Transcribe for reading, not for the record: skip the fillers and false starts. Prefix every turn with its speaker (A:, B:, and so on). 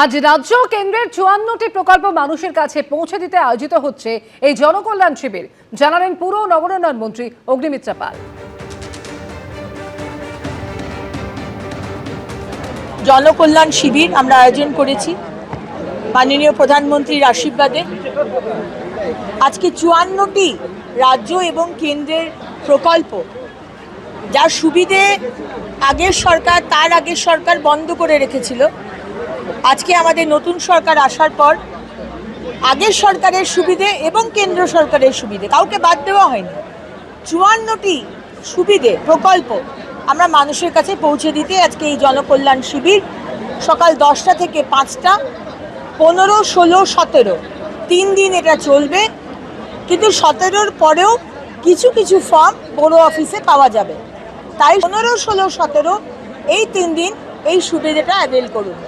A: আজ রাজ্য কেন্দ্রের ৫৪টি প্রকল্প মানুষের কাছে পৌঁছে দিতে আয়োজিত হচ্ছে এই জনকল্যাণ শিবির, জানালেন পুর ও নগরোন্নয়ন মন্ত্রী অগ্নিমিত্রা পাল।
B: জনকল্যাণ শিবির আমরা আয়োজন করেছি মাননীয় প্রধানমন্ত্রীর আশীর্বাদে। আজকে ৫৪টি রাজ্য এবং কেন্দ্রের প্রকল্প, যার সুবিধে আগের সরকার বন্ধ করে রেখেছিল। আজকে আমাদের নতুন সরকার আসার পর আগের সরকারের সুবিধে এবং কেন্দ্র সরকারের সুবিধে কাউকে বাদ দেওয়া হয়নি। ৫৪টি সুবিধে প্রকল্প আমরা মানুষের কাছে পৌঁছে দিতে আজকে এই জনকল্যাণ শিবির সকাল 10টা থেকে 5টা, 15, 16, 17 3 দিন এটা চলবে। কিন্তু 17-র পরেও কিছু কিছু ফর্ম বড় অফিসে পাওয়া যাবে, তাই 15, 16, 17 এই 3 দিন এই সুবিধাটা অ্যাভেল করুন।